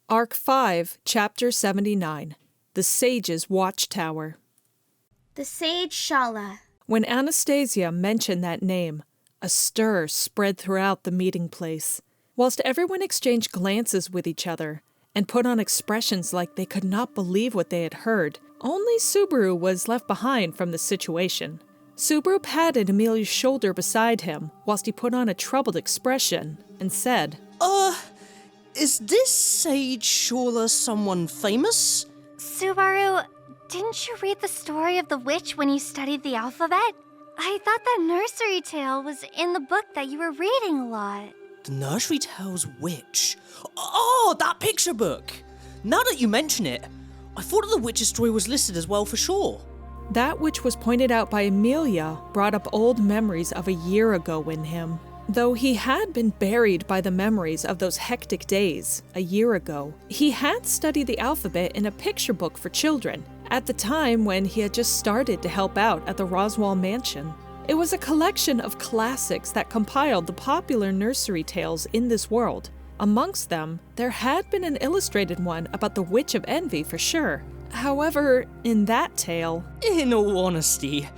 Arc 5, Chapter 79, The Sage's Watchtower. The Sage Shala. When Anastasia mentioned that name, a stir spread throughout the meeting place. Whilst everyone exchanged glances with each other and put on expressions like they could not believe what they had heard, only Subaru was left behind from the situation. Subaru patted Emilia's shoulder beside him whilst he put on a troubled expression and said, Is this Sage Shala someone famous? Subaru, didn't you read the story of the witch when you studied the alphabet? I thought that nursery tale was in the book that you were reading a lot. The Nursery Tales Witch? Oh, that picture book! Now that you mention it, I thought that the witch's story was listed as well for sure. That which was pointed out by Emilia brought up old memories of a year ago in him. Though he had been buried by the memories of those hectic days a year ago, he had studied the alphabet in a picture book for children at the time when he had just started to help out at the Roswell Mansion. It was a collection of classics that compiled the popular nursery tales in this world. Amongst them, there had been an illustrated one about the Witch of Envy for sure. However, in that tale... In all honesty,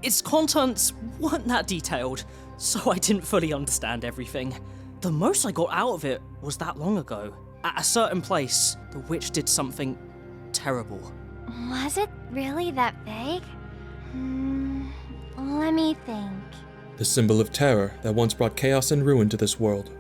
its contents weren't that detailed, so I didn't fully understand everything. The most I got out of it was that long ago. At a certain place, the witch did something terrible. Was it really that vague? Let me think. The symbol of terror that once brought chaos and ruin to this world.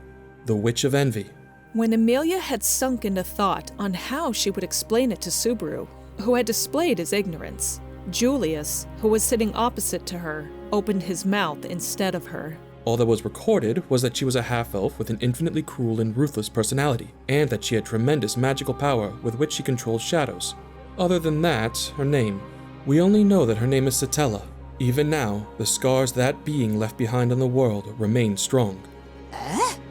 The Witch of Envy. When Emilia had sunk into thought on how she would explain it to Subaru, who had displayed his ignorance, Julius, who was sitting opposite to her, opened his mouth instead of her. All that was recorded was that she was a half-elf with an infinitely cruel and ruthless personality, and that she had tremendous magical power with which she controlled shadows. Other than that, her name. We only know that her name is Satella. Even now, the scars that being left behind on the world remain strong.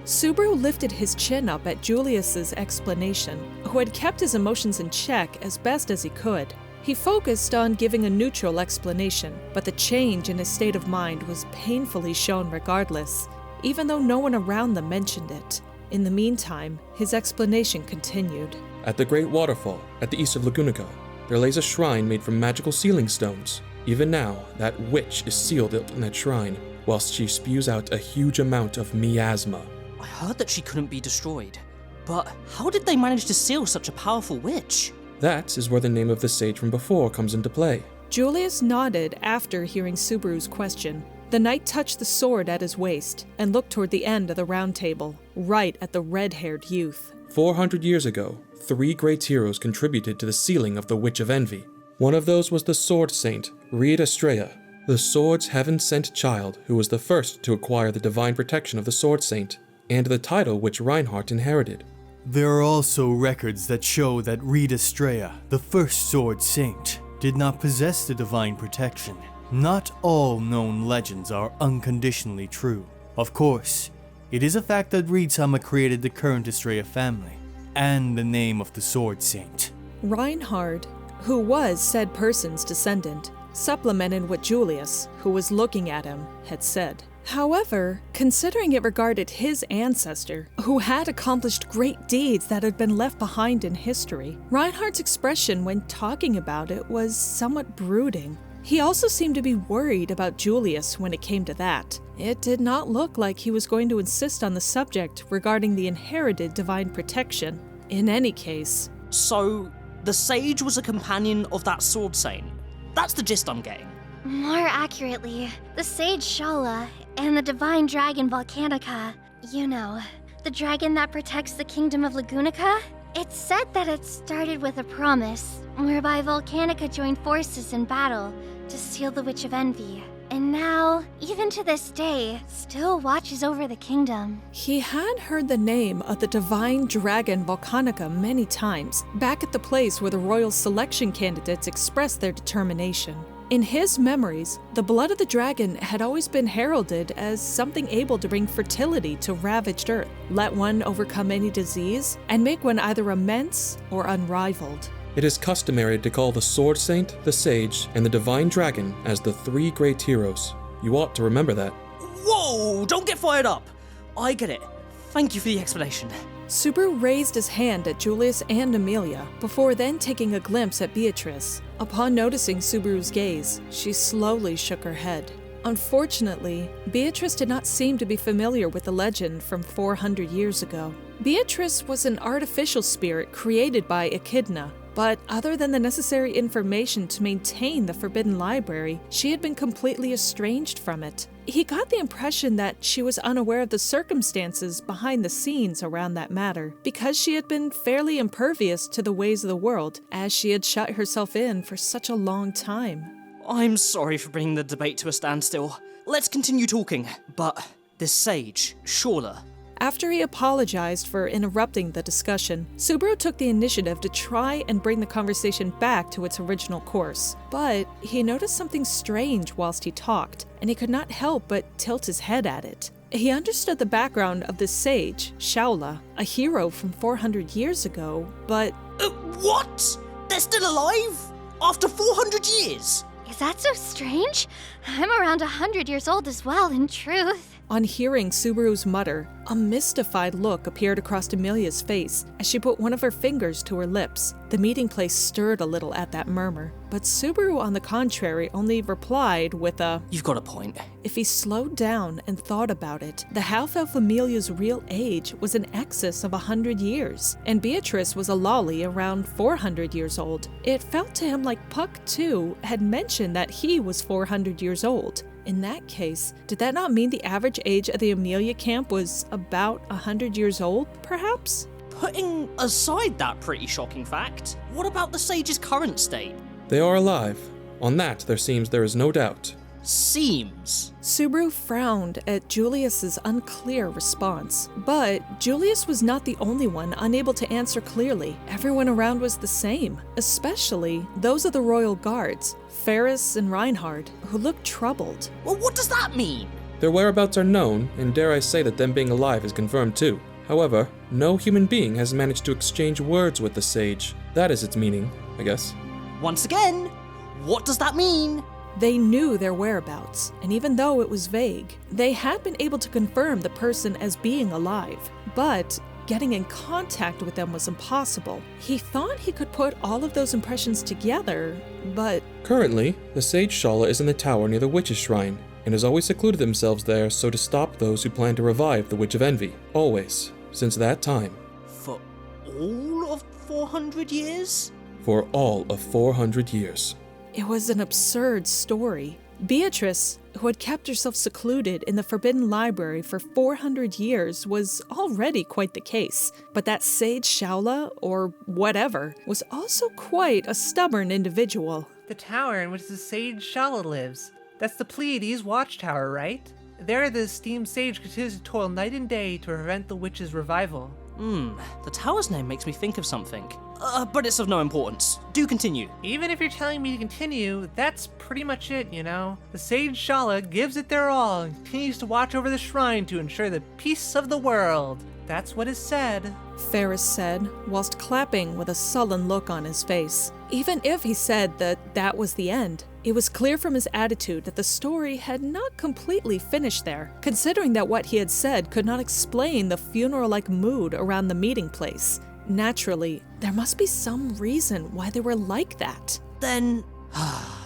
Subaru lifted his chin up at Julius's explanation, who had kept his emotions in check as best as he could. He focused on giving a neutral explanation, but the change in his state of mind was painfully shown regardless, even though no one around them mentioned it. In the meantime, his explanation continued. At the Great Waterfall, at the east of Lagunica, there lays a shrine made from magical sealing stones. Even now, that witch is sealed in that shrine, whilst she spews out a huge amount of miasma. I heard that she couldn't be destroyed, but how did they manage to seal such a powerful witch? That is where the name of the sage from before comes into play. Julius nodded after hearing Subaru's question. The knight touched the sword at his waist and looked toward the end of the round table, right at the red-haired youth. 400 years ago, 3 great heroes contributed to the sealing of the Witch of Envy. One of those was the sword saint, Reinheard, the sword's heaven-sent child who was the first to acquire the divine protection of the sword saint, and the title which Reinhardt inherited. There are also records that show that Reinheard, the first sword saint, did not possess the divine protection. Not all known legends are unconditionally true. Of course, it is a fact that Reinhardt created the current Estrella family, and the name of the sword saint. Reinhard, who was said person's descendant, supplemented what Julius, who was looking at him, had said. However, considering it regarded his ancestor, who had accomplished great deeds that had been left behind in history, Reinhardt's expression when talking about it was somewhat brooding. He also seemed to be worried about Julius when it came to that. It did not look like he was going to insist on the subject regarding the inherited divine protection. In any case... So, the sage was a companion of that sword saint? That's the gist I'm getting. More accurately, the Sage Shala and the divine dragon Volcanica. You know, the dragon that protects the kingdom of Lagunica? It's said that it started with a promise, whereby Volcanica joined forces in battle to seal the Witch of Envy. And now, even to this day, still watches over the kingdom. He had heard the name of the divine dragon Volcanica many times, back at the place where the royal selection candidates expressed their determination. In his memories, the blood of the dragon had always been heralded as something able to bring fertility to ravaged earth, let one overcome any disease, and make one either immense or unrivaled. It is customary to call the sword saint, the sage, and the divine dragon as the 3 great heroes. You ought to remember that. Whoa! Don't get fired up! I get it. Thank you for the explanation. Subaru raised his hand at Julius and Emilia, before then taking a glimpse at Beatrice. Upon noticing Subaru's gaze, she slowly shook her head. Unfortunately, Beatrice did not seem to be familiar with the legend from 400 years ago. Beatrice was an artificial spirit created by Echidna, but other than the necessary information to maintain the Forbidden Library, she had been completely estranged from it. He got the impression that she was unaware of the circumstances behind the scenes around that matter, because she had been fairly impervious to the ways of the world, as she had shut herself in for such a long time. I'm sorry for bringing the debate to a standstill. Let's continue talking, but this sage, Shaula. After he apologized for interrupting the discussion, Subaru took the initiative to try and bring the conversation back to its original course. But he noticed something strange whilst he talked, and he could not help but tilt his head at it. He understood the background of this sage, Shaula, a hero from 400 years ago, but... What? They're still alive? After 400 years? Is that so strange? I'm around 100 years old as well, in truth. On hearing Subaru's mutter, a mystified look appeared across Emilia's face as she put one of her fingers to her lips. The meeting place stirred a little at that murmur, but Subaru, on the contrary, only replied with a, "You've got a point." If he slowed down and thought about it, the half-elf Emilia's real age was in excess of 100 years, and Beatrice was a lolly around 400 years old. It felt to him like Puck, too, had mentioned that he was 400 years old. In that case, did that not mean the average age of the Emilia camp was about 100 years old, perhaps? Putting aside that pretty shocking fact, what about the sage's current state? They are alive. On that, there is no doubt. Seems. Subaru frowned at Julius's unclear response, but Julius was not the only one unable to answer clearly. Everyone around was the same, especially those of the royal guards, Ferris and Reinhardt, who looked troubled. Well, what does that mean? Their whereabouts are known, and dare I say that them being alive is confirmed too. However, no human being has managed to exchange words with the sage. That is its meaning, I guess. Once again, what does that mean? They knew their whereabouts, and even though it was vague, they had been able to confirm the person as being alive. But getting in contact with them was impossible. He thought he could put all of those impressions together, but... Currently, the sage Shaula is in the tower near the Witch's Shrine, and has always secluded themselves there so to stop those who plan to revive the Witch of Envy. Always. Since that time. For all of 400 years? For all of 400 years. It was an absurd story. Beatrice, who had kept herself secluded in the Forbidden Library for 400 years, was already quite the case. But that sage Shaula, or whatever, was also quite a stubborn individual. The tower in which the sage Shaula lives. That's the Pleiades Watchtower, right? There the esteemed sage continues to toil night and day to prevent the witch's revival. The tower's name makes me think of something. But it's of no importance. Do continue. Even if you're telling me to continue, that's pretty much it, you know? The sage Shaula gives it their all and continues to watch over the shrine to ensure the peace of the world. That's what is said. Ferris said, whilst clapping with a sullen look on his face. Even if he said that was the end, it was clear from his attitude that the story had not completely finished there, considering that what he had said could not explain the funeral-like mood around the meeting place. Naturally, there must be some reason why they were like that. Then,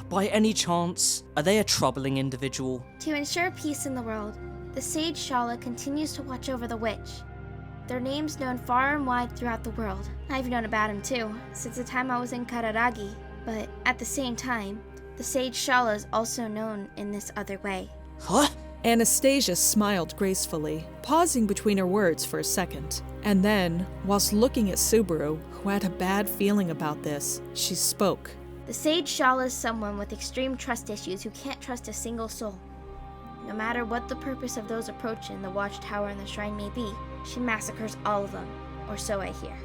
by any chance, are they a troubling individual? To ensure peace in the world, the sage Shaula continues to watch over the witch. Their name's known far and wide throughout the world. I've known about him too, since the time I was in Kararagi. But at the same time, the sage Shaula is also known in this other way. Huh? Anastasia smiled gracefully, pausing between her words for a second. And then, whilst looking at Subaru, who had a bad feeling about this, she spoke. The sage Shaula is someone with extreme trust issues who can't trust a single soul. No matter what the purpose of those approaching the watchtower and the shrine may be, she massacres all of them, or so I hear.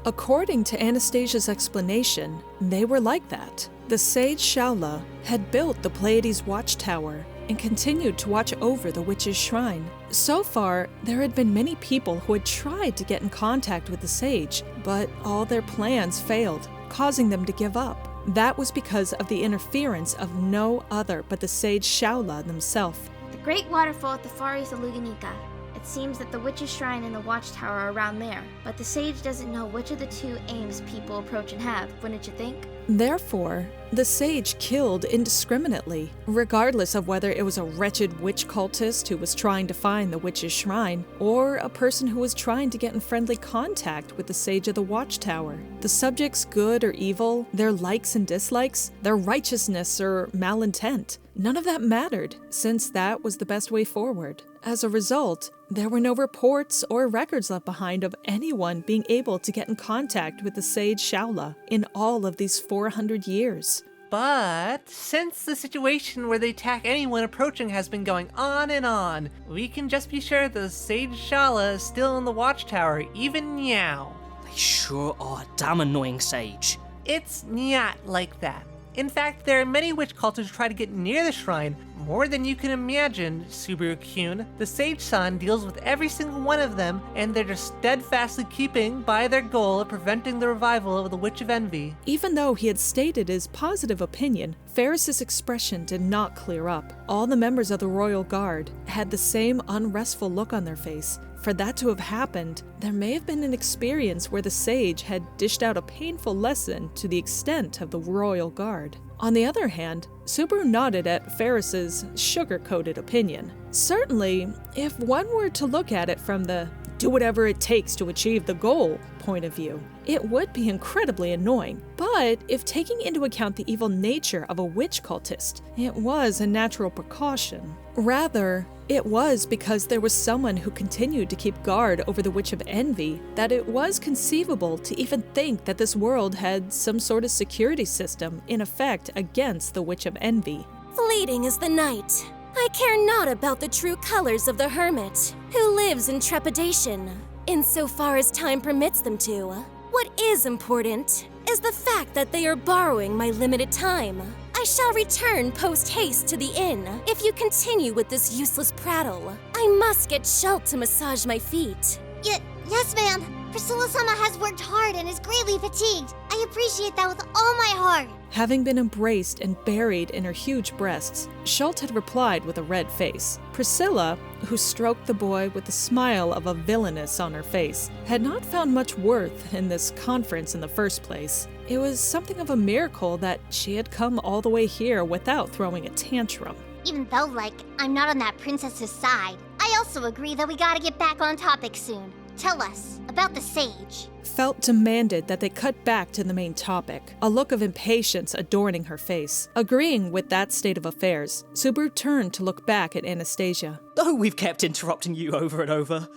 According to Anastasia's explanation, they were like that. The sage Shaula had built the Pleiades Watchtower and continued to watch over the witch's shrine. So far, there had been many people who had tried to get in contact with the sage, but all their plans failed, causing them to give up. That was because of the interference of no other but the sage Shaula themselves. The great waterfall at the far east of Luganica. It's seems that the witch's shrine and the Watchtower are around there, but the sage doesn't know which of the two aims people approaching have, wouldn't you think? Therefore, the sage killed indiscriminately, regardless of whether it was a wretched witch cultist who was trying to find the witch's shrine, or a person who was trying to get in friendly contact with the sage of the Watchtower. The subject's good or evil, their likes and dislikes, their righteousness or malintent, none of that mattered, since that was the best way forward. As a result, there were no reports or records left behind of anyone being able to get in contact with the sage Shaula in all of these 400 years. But since the situation where they attack anyone approaching has been going on, we can just be sure the sage Shaula is still in the Watchtower, even now. They sure are a damn annoying sage. It's not like that. In fact, there are many witch cultists who try to get near the shrine, more than you can imagine, Subaru-kun. The Sage-san deals with every single one of them, and they're just steadfastly keeping by their goal of preventing the revival of the Witch of Envy. Even though he had stated his positive opinion, Ferris's expression did not clear up. All the members of the Royal Guard had the same unrestful look on their face. For that to have happened, there may have been an experience where the sage had dished out a painful lesson to the extent of the Royal Guard. On the other hand, Subaru nodded at Ferris's sugar-coated opinion. Certainly, if one were to look at it from the do whatever it takes to achieve the goal point of view, it would be incredibly annoying. But if taking into account the evil nature of a witch cultist, it was a natural precaution. Rather, it was because there was someone who continued to keep guard over the Witch of Envy that it was conceivable to even think that this world had some sort of security system in effect against the Witch of Envy. Fleeting is the night. I care not about the true colors of the hermit, who lives in trepidation, insofar as time permits them to. What is important is the fact that they are borrowing my limited time. I shall return post-haste to the inn if you continue with this useless prattle. I must get Schults to massage my feet. Yes, ma'am. Priscilla-sama has worked hard and is greatly fatigued. I appreciate that with all my heart. Having been embraced and buried in her huge breasts, Schultz had replied with a red face. Priscilla, who stroked the boy with the smile of a villainess on her face, had not found much worth in this conference in the first place. It was something of a miracle that she had come all the way here without throwing a tantrum. Even though, I'm not on that princess's side, I also agree that we gotta get back on topic soon. Tell us about the sage. Felt demanded that they cut back to the main topic, a look of impatience adorning her face. Agreeing with that state of affairs, Subaru turned to look back at Anastasia. Though we've kept interrupting you over and over,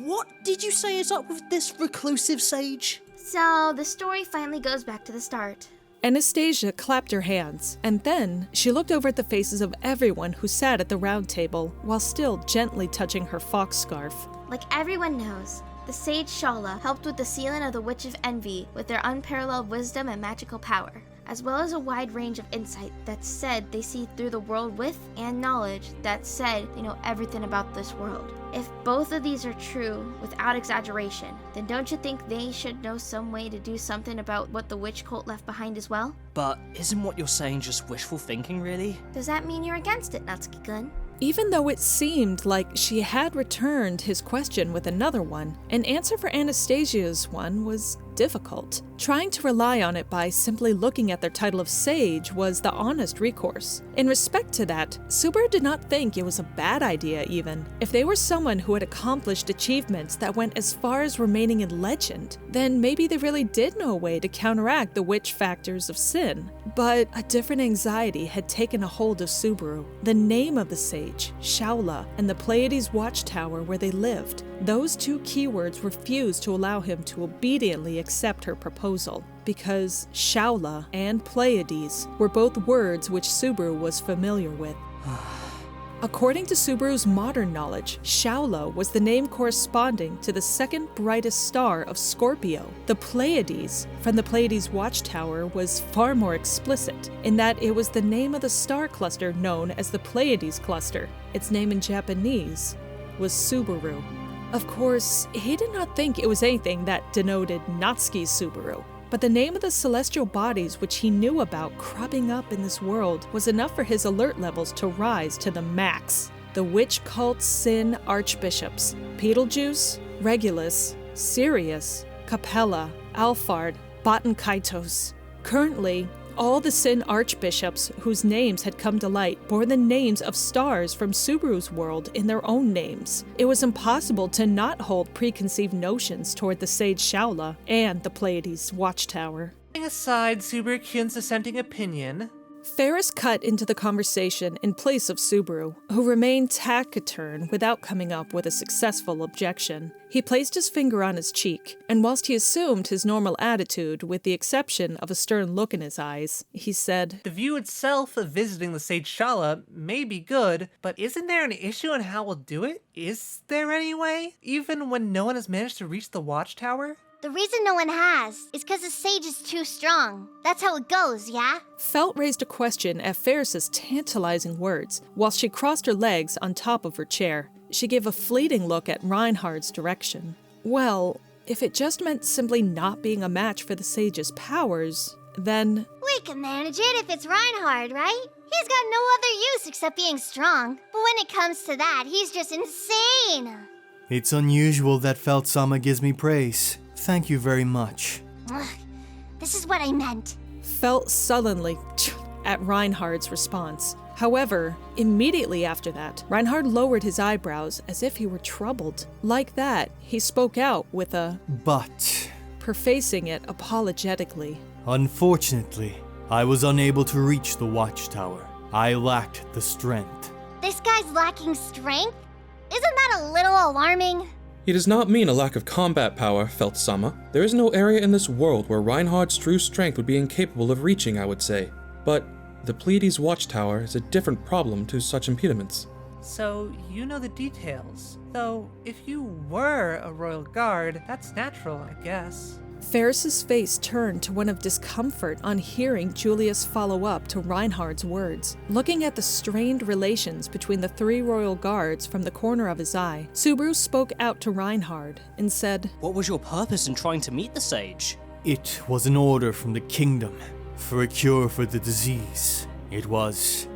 what did you say is up with this reclusive sage? So, the story finally goes back to the start. Anastasia clapped her hands, and then she looked over at the faces of everyone who sat at the round table, while still gently touching her fox scarf. Like everyone knows, the sage Shaula helped with the sealing of the Witch of Envy with their unparalleled wisdom and magical power, as well as a wide range of insight that said they see through the world with, and knowledge that said they know everything about this world. If both of these are true, without exaggeration, then don't you think they should know some way to do something about what the witch cult left behind as well? But isn't what you're saying just wishful thinking, really? Does that mean you're against it, Natsuki-kun? Even though it seemed like she had returned his question with another one, an answer for Anastasia's one was difficult. Trying to rely on it by simply looking at their title of sage was the honest recourse. In respect to that, Subaru did not think it was a bad idea even. If they were someone who had accomplished achievements that went as far as remaining in legend, then maybe they really did know a way to counteract the witch factors of sin. But a different anxiety had taken a hold of Subaru. The name of the sage, Shaula, and the Pleiades Watchtower where they lived. Those two keywords refused to allow him to obediently accept her proposal, because Shaula and Pleiades were both words which Subaru was familiar with. According to Subaru's modern knowledge, Shaula was the name corresponding to the second brightest star of Scorpio. The Pleiades, from the Pleiades Watchtower, was far more explicit, in that it was the name of the star cluster known as the Pleiades Cluster. Its name in Japanese was Subaru. Of course, he did not think it was anything that denoted Natsuki's Subaru, but the name of the celestial bodies which he knew about cropping up in this world was enough for his alert levels to rise to the max. The the witch cult sin archbishops, Beetlejuice, Regulus, Sirius, Capella, Alphard, Botankaitos. Currently, all the Sin archbishops whose names had come to light bore the names of stars from Subaru's world in their own names. It was impossible to not hold preconceived notions toward the sage Shaula and the Pleiades Watchtower. Putting aside Subaru-kyun's dissenting opinion, Ferris cut into the conversation in place of Subaru, who remained taciturn without coming up with a successful objection. He placed his finger on his cheek, and whilst he assumed his normal attitude with the exception of a stern look in his eyes, he said, the view itself of visiting the Sage Shala may be good, but isn't there an issue on how we'll do it? Is there anyway? Even when no one has managed to reach the Watchtower? The reason no one has is because the sage is too strong. That's how it goes, yeah? Felt raised a question at Ferris's tantalizing words, while she crossed her legs on top of her chair. She gave a fleeting look at Reinhardt's direction. Well, if it just meant simply not being a match for the sage's powers, then... We can manage it if it's Reinhardt, right? He's got no other use except being strong. But when it comes to that, he's just insane. It's unusual that Felt-sama gives me praise. Thank you very much. Ugh, this is what I meant. Felt sullenly at Reinhardt's response. However, immediately after that, Reinhardt lowered his eyebrows as if he were troubled. Like that, he spoke out with a But... prefacing it apologetically. Unfortunately, I was unable to reach the Watchtower. I lacked the strength. This guy's lacking strength? Isn't that a little alarming? He does not mean a lack of combat power, Felt-sama. There is no area in this world where Reinhardt's true strength would be incapable of reaching, I would say. But the Pleiades Watchtower is a different problem to such impediments. So you know the details. Though, if you were a royal guard, that's natural, I guess. Ferris's face turned to one of discomfort on hearing Julius follow up to Reinhardt's words. Looking at the strained relations between the three royal guards from the corner of his eye, Subaru spoke out to Reinhardt and said, What was your purpose in trying to meet the sage? It was an order from the kingdom for a cure for the disease. It was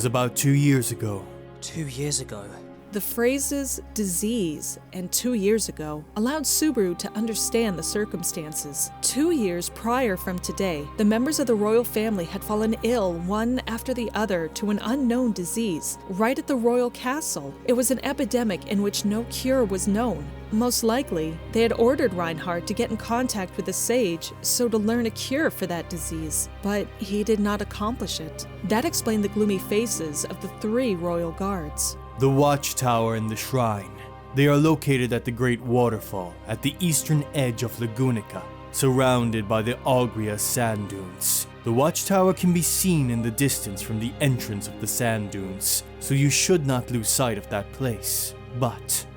about 2 years ago. 2 years ago. The phrases disease and 2 years ago allowed Subaru to understand the circumstances. 2 years prior from today, the members of the royal family had fallen ill one after the other to an unknown disease, right at the royal castle. It was an epidemic in which no cure was known. Most likely, they had ordered Reinhardt to get in contact with the sage so to learn a cure for that disease, but he did not accomplish it. That explained the gloomy faces of the three royal guards. The Watchtower and the Shrine. They are located at the Great Waterfall at the eastern edge of Lagunica, surrounded by the Augria sand dunes. The Watchtower can be seen in the distance from the entrance of the sand dunes, so you should not lose sight of that place. But?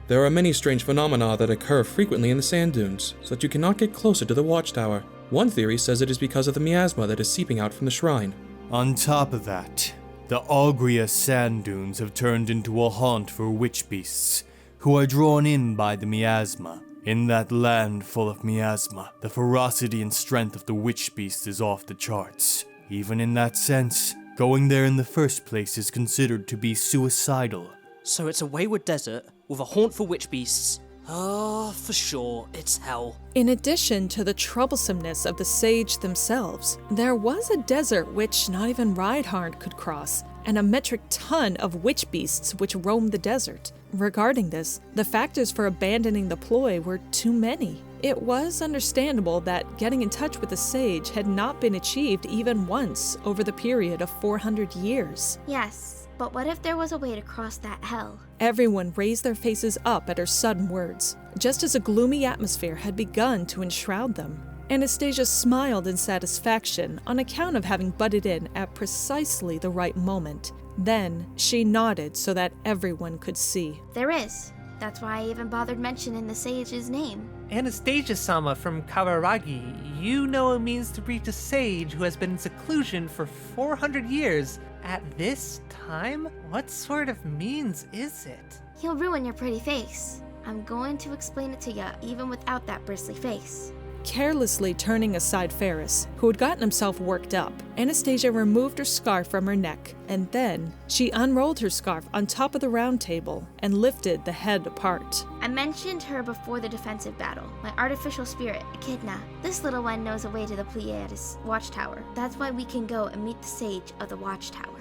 There are many strange phenomena that occur frequently in the sand dunes, so that you cannot get closer to the Watchtower. One theory says it is because of the miasma that is seeping out from the shrine. On top of that, the Augria sand dunes have turned into a haunt for witch beasts, who are drawn in by the miasma. In that land full of miasma, the ferocity and strength of the witch beast is off the charts. Even in that sense, going there in the first place is considered to be suicidal. So it's a wayward desert with a haunt for witch beasts. Oh, for sure, it's hell. In addition to the troublesomeness of the sage themselves, there was a desert which not even Reinhardt could cross, and a metric ton of witch beasts which roamed the desert. Regarding this, the factors for abandoning the ploy were too many. It was understandable that getting in touch with the sage had not been achieved even once over the period of 400 years. Yes, but what if there was a way to cross that hell? Everyone raised their faces up at her sudden words, just as a gloomy atmosphere had begun to enshroud them. Anastasia smiled in satisfaction on account of having butted in at precisely the right moment. Then she nodded so that everyone could see. There is. That's why I even bothered mentioning the sage's name. Anastasia-sama from Kawaragi, you know it means to reach a sage who has been in seclusion for 400 years. At this time? What sort of means is it? He'll ruin your pretty face. I'm going to explain it to ya even without that bristly face. Carelessly turning aside Ferris, who had gotten himself worked up, Anastasia removed her scarf from her neck, and then she unrolled her scarf on top of the round table and lifted the head apart. I mentioned her before the defensive battle. My artificial spirit, Echidna. This little one knows a way to the Pleiades Watchtower. That's why we can go and meet the sage of the Watchtower.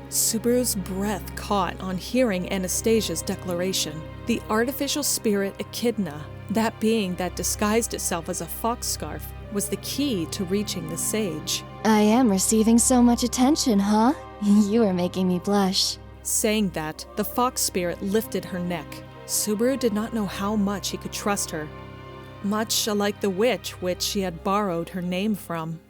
Subaru's breath caught on hearing Anastasia's declaration. The artificial spirit Echidna, that being that disguised itself as a fox scarf, was the key to reaching the sage. I am receiving so much attention, huh? You are making me blush. Saying that, the fox spirit lifted her neck. Subaru did not know how much he could trust her, much alike the witch which she had borrowed her name from.